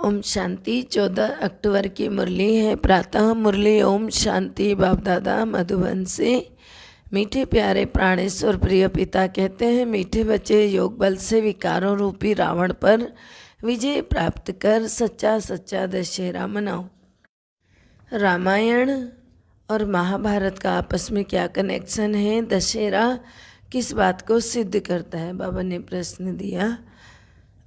ओम शांति। 14 अक्टूबर की मुरली है। प्रातः मुरली ओम शांति। बाप दादा मधुबन से। मीठे प्यारे प्राणेश्वर प्रिय पिता कहते हैं, मीठे बच्चे योग बल से विकारों रूपी रावण पर विजय प्राप्त कर सच्चा सच्चा दशहरा मनाओ। रामायण और महाभारत का आपस में क्या कनेक्शन है? दशहरा किस बात को सिद्ध करता है? बाबा ने प्रश्न दिया।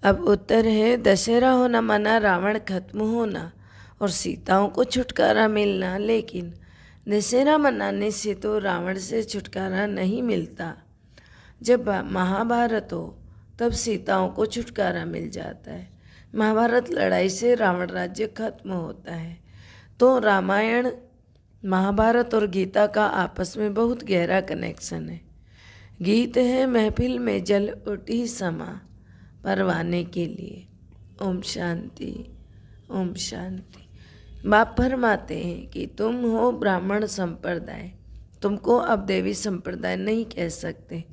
अब उत्तर है, दशहरा होना माना रावण खत्म होना और सीताओं को छुटकारा मिलना। लेकिन दशहरा मनाने से तो रावण से छुटकारा नहीं मिलता। जब महाभारत हो तब सीताओं को छुटकारा मिल जाता है। महाभारत लड़ाई से रावण राज्य खत्म होता है। तो रामायण, महाभारत और गीता का आपस में बहुत गहरा कनेक्शन है। गीत है महफिल में जल उठी समा परवाने के लिए। ओम शांति, ओम शांति। बाप फरमाते हैं कि तुम हो ब्राह्मण संप्रदाय, तुमको अब देवी संप्रदाय नहीं कह सकते।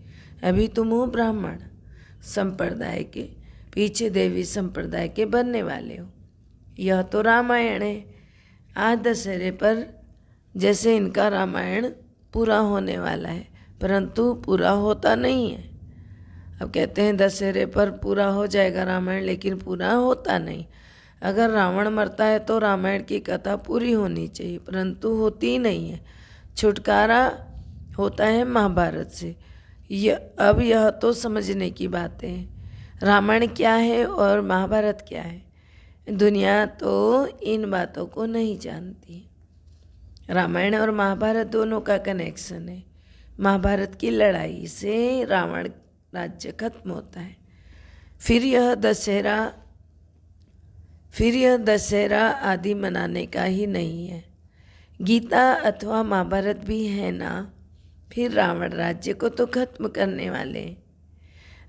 अभी तुम हो ब्राह्मण संप्रदाय के, पीछे देवी संप्रदाय के बनने वाले हो। यह तो रामायण है। आज दशहरे पर जैसे इनका रामायण पूरा होने वाला है, परंतु पूरा होता नहीं है। अब कहते हैं दशहरे पर पूरा हो जाएगा रामायण, लेकिन पूरा होता नहीं। अगर रावण मरता है तो रामायण की कथा पूरी होनी चाहिए, परंतु होती नहीं है। छुटकारा होता है महाभारत से। अब यह तो समझने की बातें हैं। रामायण क्या है और महाभारत क्या है? दुनिया तो इन बातों को नहीं जानती। रामायण और महाभारत दोनों का कनेक्शन है। महाभारत की लड़ाई से रावण राज्य खत्म होता है। फिर यह दशहरा आदि मनाने का ही नहीं है। गीता अथवा महाभारत भी है ना, फिर रावण राज्य को तो खत्म करने वाले।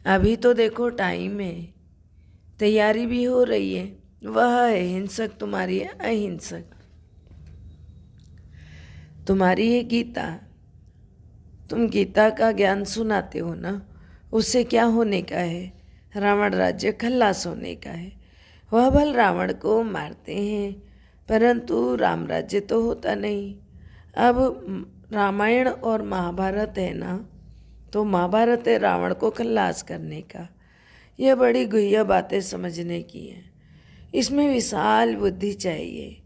अभी तो देखो टाइम है, तैयारी भी हो रही है। वह है हिंसक, तुम्हारी है अहिंसक। तुम्हारी है गीता, तुम गीता का ज्ञान सुनाते हो ना, उससे क्या होने का है? रावण राज्य खल्लास होने का है। वह भल रावण को मारते हैं, परंतु राम राज्य तो होता नहीं। अब रामायण और महाभारत है ना, तो महाभारत है रावण को खल्लास करने का। यह बड़ी गुह्य बातें समझने की है। इसमें विशाल बुद्धि चाहिए।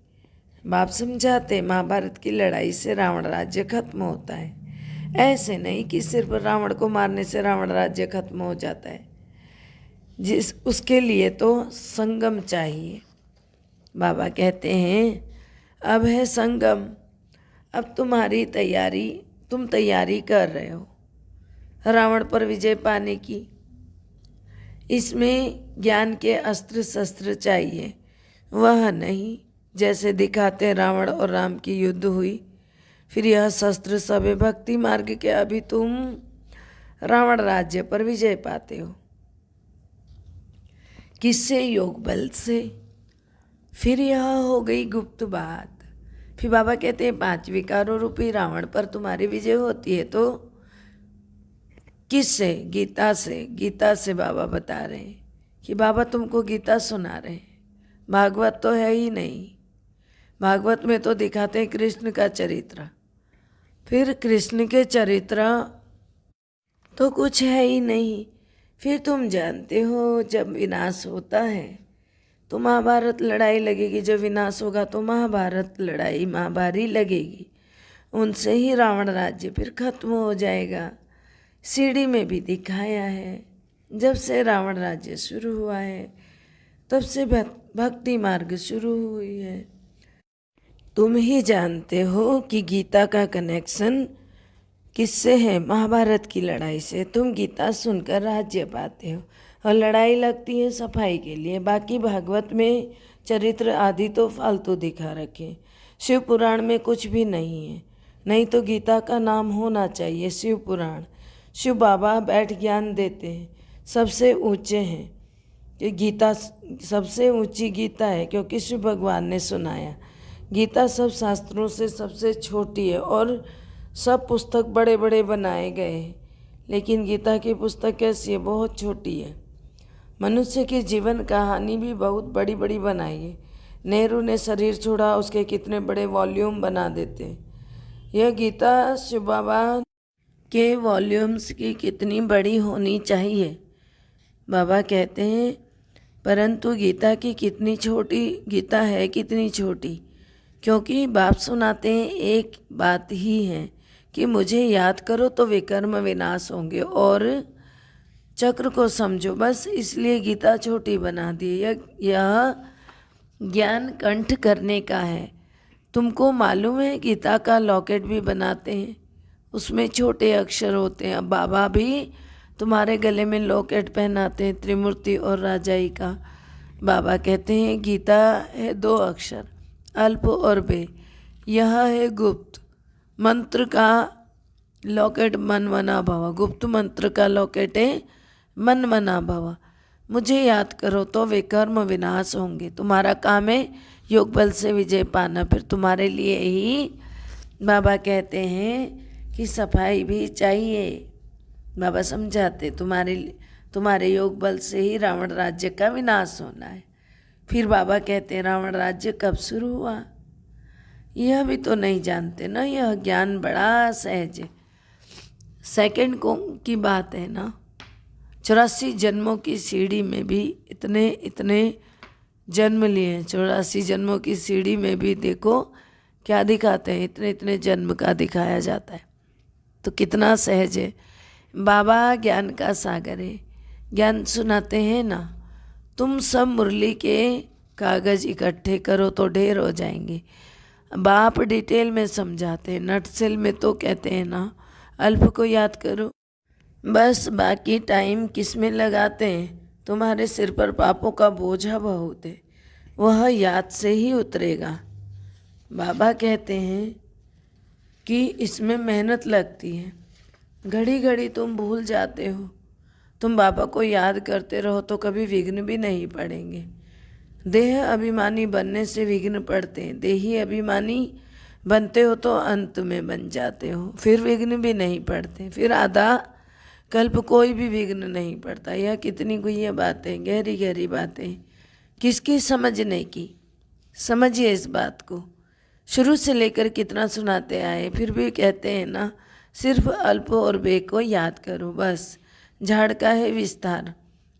बाप समझाते महाभारत की लड़ाई से रावण राज्य खत्म होता है। ऐसे नहीं कि सिर्फ रावण को मारने से रावण राज्य खत्म हो जाता है। उसके लिए तो संगम चाहिए। बाबा कहते हैं, अब है संगम। अब तुम्हारी तैयारी, तुम तैयारी कर रहे हो रावण पर विजय पाने की। इसमें ज्ञान के अस्त्र शस्त्र चाहिए। वह नहीं जैसे दिखाते रावण और राम की युद्ध हुई, फिर यह शस्त्र सब भक्ति मार्ग के। अभी तुम रावण राज्य पर विजय पाते हो। किससे? योग बल से। फिर यह हो गई गुप्त बात। फिर बाबा कहते हैं 5 विकारों रूपी रावण पर तुम्हारी विजय होती है। तो किससे? गीता से। गीता से बाबा बता रहे हैं कि बाबा तुमको गीता सुना रहे हैं। भागवत तो है ही नहीं। भागवत में तो दिखाते हैं कृष्ण का चरित्र, फिर कृष्ण के चरित्र तो कुछ है ही नहीं। फिर तुम जानते हो जब विनाश होता है तो महाभारत लड़ाई लगेगी। जब विनाश होगा तो महाभारत लड़ाई महाभारी लगेगी। उनसे ही रावण राज्य फिर खत्म हो जाएगा। सीढ़ी में भी दिखाया है, जब से रावण राज्य शुरू हुआ है तब से भक्ति मार्ग शुरू हुई है। तुम ही जानते हो कि गीता का कनेक्शन किससे है? महाभारत की लड़ाई से। तुम गीता सुनकर राज्य पाते हो और लड़ाई लगती है सफाई के लिए। बाकी भागवत में चरित्र आदि तो फालतू दिखा रखे। शिव पुराण में कुछ भी नहीं है। नहीं तो गीता का नाम होना चाहिए शिव पुराण। शिव बाबा बैठ ज्ञान देते हैं, सबसे ऊंचे हैं। कि गीता सबसे ऊंची गीता है, क्योंकि शिव भगवान ने सुनाया। गीता सब शास्त्रों से सबसे छोटी है और सब पुस्तक बड़े बड़े बनाए गए हैं, लेकिन गीता की पुस्तक कैसी है? बहुत छोटी है। मनुष्य की जीवन कहानी भी बहुत बड़ी बड़ी बनाई है। नेहरू ने शरीर छोड़ा, उसके कितने बड़े वॉल्यूम बना देते। यह गीता शिव बाबा के वॉल्यूम्स की कितनी बड़ी होनी चाहिए। बाबा कहते हैं परंतु गीता की कितनी छोटी, गीता है कितनी छोटी, क्योंकि बाप सुनाते हैं एक बात ही है कि मुझे याद करो तो विकर्म विनाश होंगे, और चक्र को समझो, बस इसलिए गीता छोटी बना दी। यह ज्ञान कंठ करने का है। तुमको मालूम है गीता का लॉकेट भी बनाते हैं, उसमें छोटे अक्षर होते हैं। अब बाबा भी तुम्हारे गले में लॉकेट पहनाते हैं, त्रिमूर्ति और राजाई का। बाबा कहते हैं गीता है 2 अक्षर, अल्प और बे। यह है गुप्त मंत्र का लॉकेट, मन मना भव। गुप्त मंत्र का लॉकेट है मन मना भव। मुझे याद करो तो विकर्म विनाश होंगे। तुम्हारा काम है योग बल से विजय पाना। फिर तुम्हारे लिए ही बाबा कहते हैं कि सफाई भी चाहिए। बाबा समझाते तुम्हारे योग बल से ही रावण राज्य का विनाश होना है। फिर बाबा कहते हैं रावण राज्य कब शुरू हुआ, यह भी तो नहीं जानते ना। यह ज्ञान बड़ा सहज है, सेकंड को की बात है ना। 84 जन्मों की सीढ़ी में भी इतने इतने जन्म लिए हैं। 84 जन्मों की सीढ़ी में भी देखो क्या दिखाते हैं, इतने इतने जन्म का दिखाया जाता है। तो कितना सहज है। बाबा ज्ञान का सागर है, ज्ञान सुनाते हैं ना। तुम सब मुरली के कागज इकट्ठे करो तो ढेर हो जाएंगे। बाप डिटेल में समझाते हैं, नटसेल में तो कहते हैं ना अल्प को याद करो, बस बाकी टाइम किस में लगाते हैं। तुम्हारे सिर पर पापों का बोझा बहुत है, वह याद से ही उतरेगा। बाबा कहते हैं कि इसमें मेहनत लगती है, घड़ी घड़ी तुम भूल जाते हो। तुम बाबा को याद करते रहो तो कभी विघ्न भी नहीं पड़ेंगे। देह अभिमानी बनने से विघ्न पड़ते हैं। देही अभिमानी बनते हो तो अंत में बन जाते हो, फिर विघ्न भी नहीं पड़ते। फिर आधा कल्प कोई भी विघ्न नहीं पड़ता। यह कितनी गुह्य बातें, गहरी गहरी बातें, किसकी समझने की। समझिए इस बात को। शुरू से लेकर कितना सुनाते आए, फिर भी कहते हैं ना सिर्फ अल्प और बे को याद करो बस। झाड़ का है विस्तार,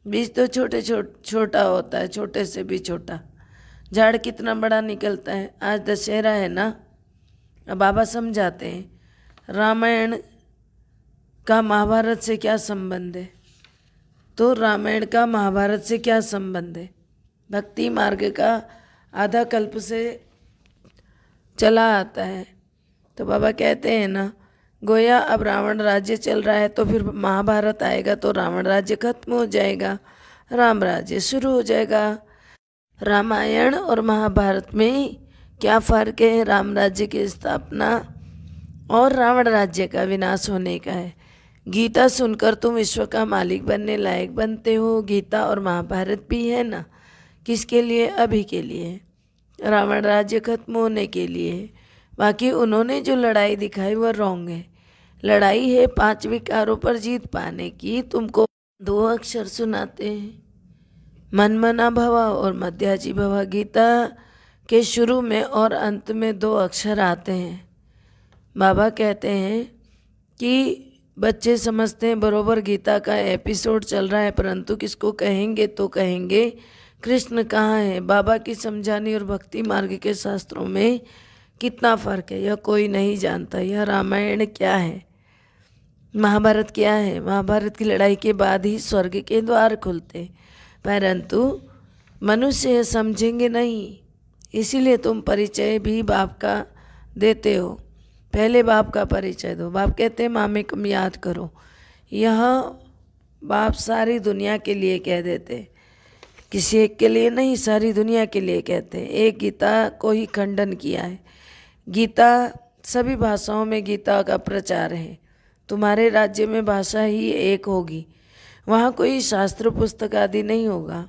बीज तो छोटा होता है, छोटे से भी छोटा। झाड़ कितना बड़ा निकलता है। आज दशहरा है ना, अब बाबा समझाते हैं रामायण का महाभारत से क्या संबंध है। तो रामायण का महाभारत से क्या संबंध है। भक्ति मार्ग का आधा कल्प से चला आता है। तो बाबा कहते हैं ना गोया अब रावण राज्य चल रहा है, तो फिर महाभारत आएगा तो रावण राज्य खत्म हो जाएगा, राम राज्य शुरू हो जाएगा। रामायण और महाभारत में क्या फ़र्क है। राम राज्य की स्थापना और रावण राज्य का विनाश होने का है। गीता सुनकर तुम विश्व का मालिक बनने लायक बनते हो। गीता और महाभारत भी है ना, किसके लिए, अभी के लिए, रावण राज्य खत्म होने के लिए। बाकी उन्होंने जो लड़ाई दिखाई वह रॉन्ग है। लड़ाई है 5 विकारों पर जीत पाने की। तुमको 2 अक्षर सुनाते हैं, मन मना भवा और मध्याजी भवा। गीता के शुरू में और अंत में 2 अक्षर आते हैं। बाबा कहते हैं कि बच्चे समझते हैं बरोबर गीता का एपिसोड चल रहा है, परंतु किसको कहेंगे तो कहेंगे कृष्ण कहाँ है। बाबा की समझानी और भक्ति मार्ग के शास्त्रों में कितना फ़र्क है, यह कोई नहीं जानता। यह रामायण क्या है, महाभारत क्या है। महाभारत की लड़ाई के बाद ही स्वर्ग के द्वार खुलते, परंतु मनुष्य यह समझेंगे नहीं। इसीलिए तुम परिचय भी बाप का देते हो। पहले बाप का परिचय दो। बाप कहते हैं मामेकम याद करो। यह बाप सारी दुनिया के लिए कह देते, किसी एक के लिए नहीं, सारी दुनिया के लिए कहते हैं। एक गीता को ही खंडन किया है। गीता सभी भाषाओं में गीता का प्रचार है। तुम्हारे राज्य में भाषा ही एक होगी, वहाँ कोई शास्त्र पुस्तक आदि नहीं होगा,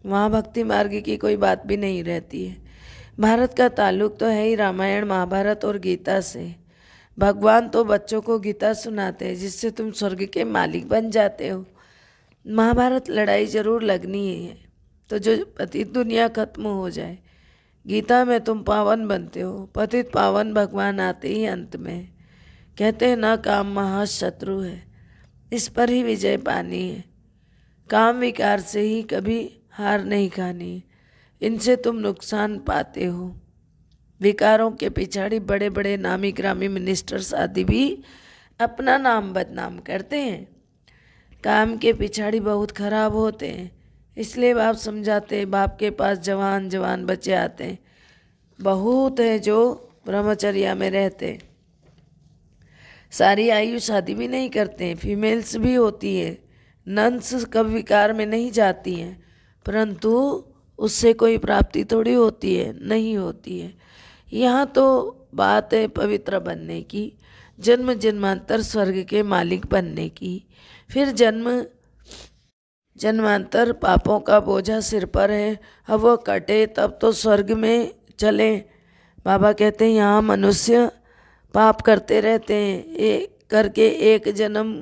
वहाँ भक्ति मार्ग की कोई बात भी नहीं रहती है। भारत का ताल्लुक तो है ही रामायण महाभारत और गीता से। भगवान तो बच्चों को गीता सुनाते हैं जिससे तुम स्वर्ग के मालिक बन जाते हो। महाभारत लड़ाई जरूर लगनी है, तो जो पतित दुनिया खत्म हो जाए। गीता में तुम पावन बनते हो, पतित पावन भगवान आते ही अंत में कहते हैं ना, काम महाशत्रु है, इस पर ही विजय पानी है। काम विकार से ही कभी हार नहीं खानी, इनसे तुम नुकसान पाते हो। विकारों के पिछाड़ी बड़े बड़े नामी ग्रामी मिनिस्टर्स आदि भी अपना नाम बदनाम करते हैं। काम के पिछाड़ी बहुत खराब होते हैं, इसलिए बाप समझाते हैं। बाप के पास जवान जवान बच्चे आते हैं, बहुत हैं जो ब्रह्मचर्या में रहते हैं, सारी आयु शादी भी नहीं करते हैं। फीमेल्स भी होती है, नन्स कब विकार में नहीं जाती हैं, परंतु उससे कोई प्राप्ति थोड़ी होती है, नहीं होती है। यहाँ तो बात है पवित्र बनने की, जन्म जन्मांतर स्वर्ग के मालिक बनने की। फिर जन्मांतर पापों का बोझा सिर पर है, अब वो कटे तब तो स्वर्ग में चले। बाबा कहते हैं यहाँ मनुष्य पाप करते रहते हैं, एक करके एक जन्म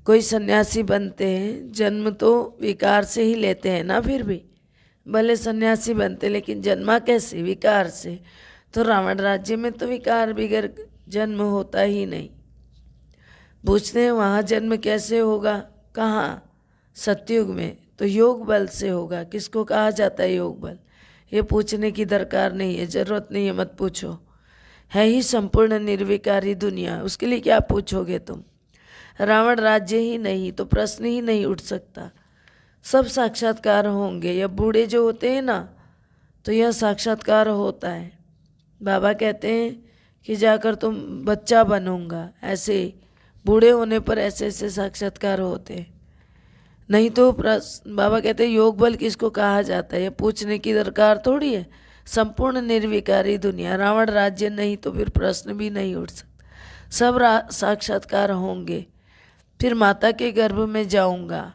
कोई सन्यासी बनते हैं। जन्म तो विकार से ही लेते हैं ना, फिर भी भले सन्यासी बनते, लेकिन जन्मा कैसे? विकार से। तो रावण राज्य में तो विकार बिगर जन्म होता ही नहीं। पूछते हैं वहाँ जन्म कैसे होगा? कहाँ? सतयुग में तो योग बल से होगा। किसको कहा जाता है योग बल? ये पूछने की दरकार नहीं है, जरूरत नहीं है, मत पूछो। है ही संपूर्ण निर्विकारी दुनिया, उसके लिए क्या पूछोगे तुम? रावण राज्य ही नहीं तो प्रश्न ही नहीं उठ सकता। सब साक्षात्कार होंगे। या बूढ़े जो होते हैं ना, तो यह साक्षात्कार होता है। बाबा कहते हैं कि जाकर तुम बच्चा बनूंगा, ऐसे बूढ़े होने पर ऐसे ऐसे साक्षात्कार होते हैं। नहीं तो बाबा कहते हैं योग बल किसको कहा जाता है, ये पूछने की दरकार थोड़ी है। संपूर्ण निर्विकारी दुनिया, रावण राज्य नहीं तो फिर प्रश्न भी नहीं उठ सकता। सब साक्षात्कार होंगे। फिर माता के गर्भ में जाऊंगा,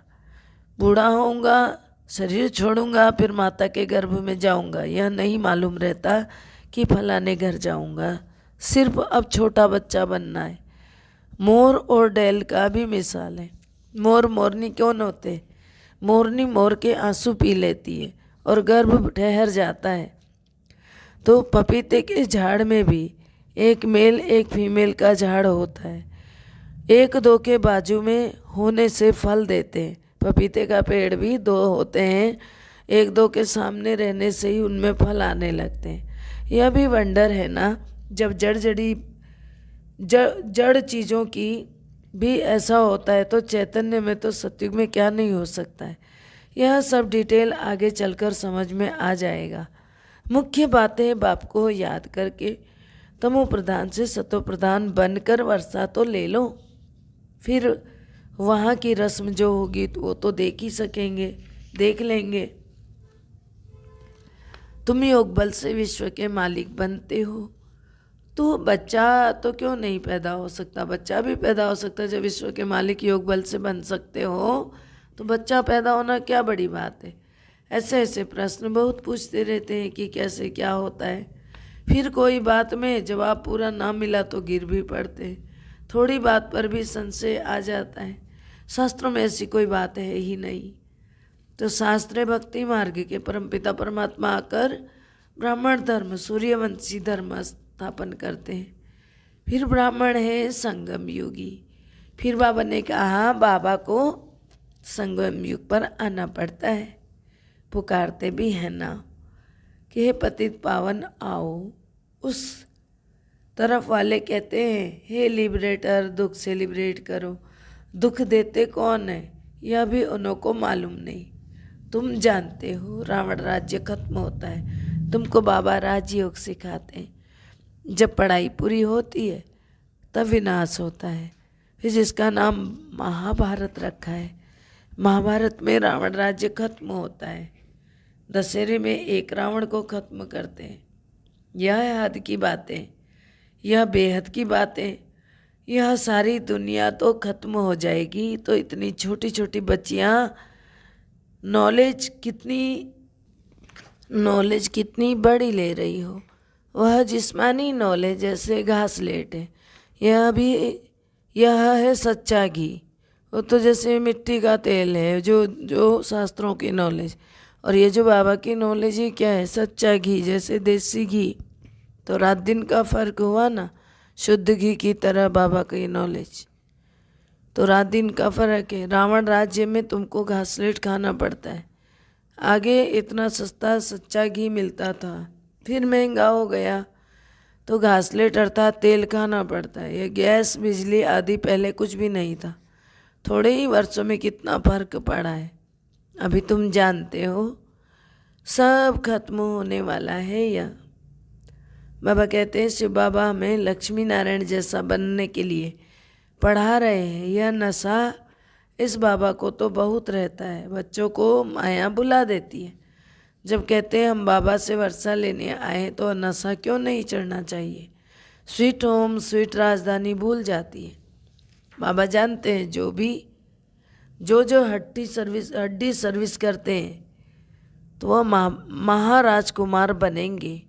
बूढ़ा होऊंगा, शरीर छोड़ूंगा, फिर माता के गर्भ में जाऊंगा। यह नहीं मालूम रहता कि फलाने घर जाऊंगा, सिर्फ अब छोटा बच्चा बनना है। मोर और डैल का भी मिसाल है। मोर मोरनी कौन होते? मोरनी मोर के आंसू पी लेती है और गर्भ ठहर जाता है। तो पपीते के झाड़ में भी एक मेल एक फीमेल का झाड़ होता है। एक दो के बाजू में होने से फल देते हैं। पपीते का पेड़ भी दो होते हैं, एक दो के सामने रहने से ही उनमें फल आने लगते हैं। यह भी वंडर है ना, जब जड़ चीज़ों की भी ऐसा होता है तो चैतन्य में तो सतयुग में क्या नहीं हो सकता है। यह सब डिटेल आगे चलकर समझ में आ जाएगा। मुख्य बातें बाप को याद करके तमो प्रधान से सतो प्रधान बनकर वर्षा तो ले लो, फिर वहाँ की रस्म जो होगी तो वो तो देख ही सकेंगे, देख लेंगे। तुम योग बल से विश्व के मालिक बनते हो, तो बच्चा तो क्यों नहीं पैदा हो सकता? बच्चा भी पैदा हो सकता है। जब विश्व के मालिक योग बल से बन सकते हो तो बच्चा पैदा होना क्या बड़ी बात है? ऐसे ऐसे प्रश्न बहुत पूछते रहते हैं कि कैसे क्या होता है। फिर कोई बात में जवाब पूरा ना मिला तो गिर भी पड़ते हैं। थोड़ी बात पर भी संशय आ जाता है। शास्त्रों में ऐसी कोई बात है ही नहीं। तो शास्त्र भक्ति मार्ग के परमपिता परमात्मा आकर ब्राह्मण धर्म, सूर्यवंशी धर्म स्थापन करते हैं। फिर ब्राह्मण है संगम युगी। फिर बाबा ने कहा बाबा को संगम युग पर आना पड़ता है। पुकारते भी हैं ना कि हे पतित पावन आओ। उस तरफ वाले कहते हैं हे लिबरेटर, दुख से लिबरेट करो। दुख देते कौन है यह भी उन्हों को मालूम नहीं। तुम जानते हो रावण राज्य खत्म होता है, तुमको बाबा राजयोग सिखाते हैं। जब पढ़ाई पूरी होती है तब विनाश होता है। फिर जिसका नाम महाभारत रखा है, महाभारत में रावण राज्य खत्म होता है। दशहरे में एक रावण को खत्म करते हैं। यह है हद की बातें, यह बेहद की बातें। यह सारी दुनिया तो खत्म हो जाएगी तो इतनी छोटी छोटी बच्चियाँ नॉलेज कितनी बड़ी ले रही हो। वह जिस्मानी नॉलेज जैसे घास लेट है। यह है सच्चा घी, वो तो जैसे मिट्टी का तेल है, जो जो शास्त्रों की नॉलेज, और ये जो बाबा की नॉलेज है क्या है, सच्चा घी, जैसे देसी घी। तो रात दिन का फर्क हुआ ना, शुद्ध घी की तरह बाबा की नॉलेज। तो रात दिन का फर्क है। रावण राज्य में तुमको घासलेट खाना पड़ता है, आगे इतना सस्ता सच्चा घी मिलता था, फिर महंगा हो गया तो घासलेट अर्थात तेल खाना पड़ता है। ये गैस बिजली आदि पहले कुछ भी नहीं था, थोड़े ही वर्षों में कितना फर्क पड़ा है, अभी तुम जानते हो। सब खत्म होने वाला है यह। बाबा कहते हैं शिव बाबा हमें लक्ष्मी नारायण जैसा बनने के लिए पढ़ा रहे हैं। यह नशा इस बाबा को तो बहुत रहता है, बच्चों को माया बुला देती है। जब कहते हैं हम बाबा से वर्षा लेने आए तो नशा क्यों नहीं चढ़ना चाहिए। स्वीट होम स्वीट राजधानी भूल जाती है। बाबा जानते हैं जो हड्डी सर्विस करते हैं तो वह महाराजकुमार बनेंगे।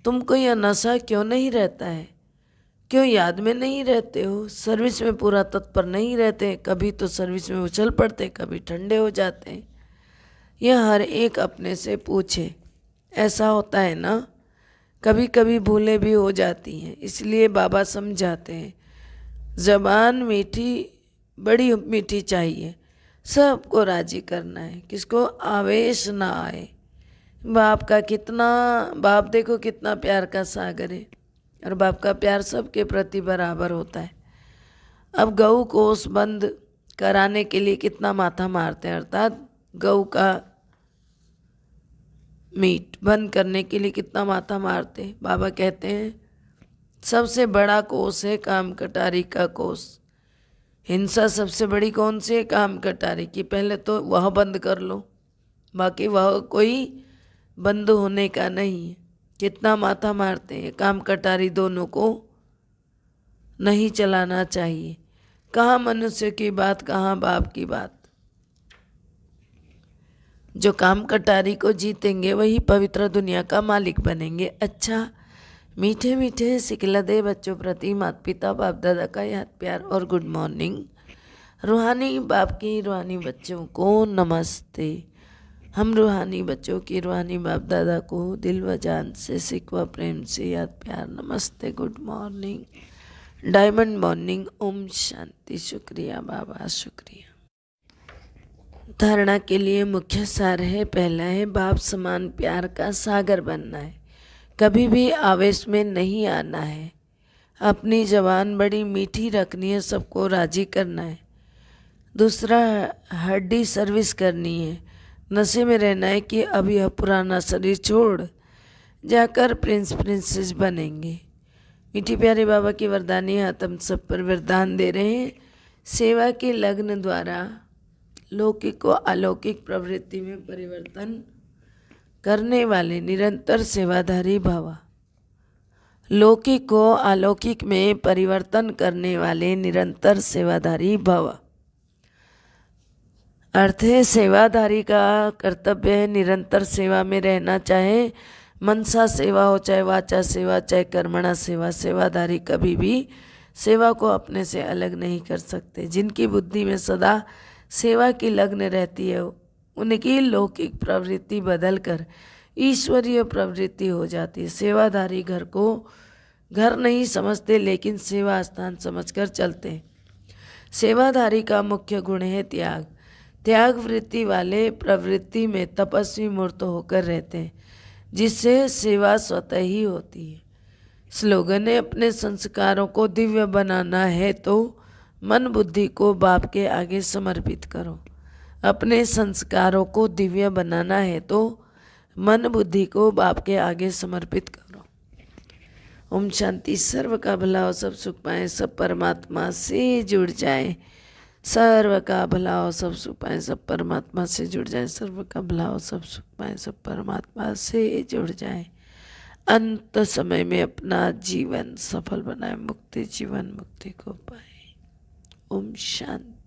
तुमको यह नशा क्यों नहीं रहता है, क्यों याद में नहीं रहते हो, सर्विस में पूरा तत्पर नहीं रहते। कभी तो सर्विस में उछल पड़ते, कभी ठंडे हो जाते हैं। यह हर एक अपने से पूछे। ऐसा होता है ना, कभी कभी भूलें भी हो जाती हैं, इसलिए बाबा समझाते हैं ज़बान मीठी बड़ी मीठी चाहिए, सबको राजी करना है, किसको आवेश ना आए। बाप देखो कितना प्यार का सागर है, और बाप का प्यार सबके प्रति बराबर होता है। अब गऊ कोस बंद कराने के लिए कितना माथा मारते हैं, अर्थात गऊ का मीट बंद करने के लिए कितना माथा मारते हैं। बाबा कहते हैं सबसे बड़ा कोस है काम कटारी का कोस। हिंसा सबसे बड़ी कौन सी है, काम कटारी की। पहले तो वह बंद कर लो, बाकी वह कोई बंद होने का नहीं है। कितना माथा मारते हैं, काम कटारी दोनों को नहीं चलाना चाहिए। कहाँ मनुष्य की बात, कहाँ बाप की बात। जो काम कटारी को जीतेंगे वही पवित्र दुनिया का मालिक बनेंगे। अच्छा, मीठे मीठे सिखलदे बच्चों प्रति माता पिता बाप दादा का याद प्यार और गुड मॉर्निंग। रूहानी बाप की रूहानी बच्चों को नमस्ते। हम रूहानी बच्चों की रूहानी बाप दादा को दिल व जान से सिख व प्रेम से याद प्यार नमस्ते, good morning, diamond morning, Om Shanti. शुक्रिया बाबा, शुक्रिया। धारणा के लिए मुख्य सार है, पहला है बाप समान प्यार का सागर बनना है, कभी भी आवेश में नहीं आना है, अपनी जबान बड़ी मीठी रखनी है, सबको राजी करना है। दूसरा, हड्डी सर्विस करनी है, नशे में रहना है कि अब यह पुराना शरीर छोड़ जाकर प्रिंस प्रिंसेस बनेंगे। मीठी प्यारे बाबा की वरदानी हाथ हम सब पर वरदान दे रहे हैं। सेवा के लग्न द्वारा लौकिक को अलौकिक प्रवृत्ति में परिवर्तन करने वाले निरंतर सेवाधारी भव। लौकिक को अलौकिक में परिवर्तन करने वाले निरंतर सेवाधारी भव। अर्थ है सेवाधारी का कर्तव्य है निरंतर सेवा में रहना, चाहे मनसा सेवा हो, चाहे वाचा सेवा, चाहे कर्मणा सेवा। सेवाधारी कभी भी सेवा को अपने से अलग नहीं कर सकते। जिनकी बुद्धि में सदा सेवा की लग्न रहती है उनकी लौकिक प्रवृत्ति बदलकर ईश्वरीय प्रवृत्ति हो जाती है। सेवाधारी घर को घर नहीं समझते, लेकिन सेवा स्थान समझकर चलते हैं। सेवाधारी का मुख्य गुण है त्याग। त्याग वृत्ति वाले प्रवृत्ति में तपस्वी मूर्त होकर रहते हैं, जिससे सेवा स्वतः ही होती है। स्लोगन है अपने संस्कारों को दिव्य बनाना है तो मन बुद्धि को बाप के आगे समर्पित करो। अपने संस्कारों को दिव्य बनाना है तो मन बुद्धि को बाप के आगे समर्पित करो। ओम शांति। सर्व का भला हो, सब सुख पाए, सब परमात्मा से जुड़ जाए। सर्व का भला हो, सब सुख पाए, सब परमात्मा से जुड़ जाए। सर्व का भला हो, सब सुख पाए, सब परमात्मा से जुड़ जाए। अंत समय में अपना जीवन सफल बनाए, मुक्ति जीवन मुक्ति को पाए। ओम शांति।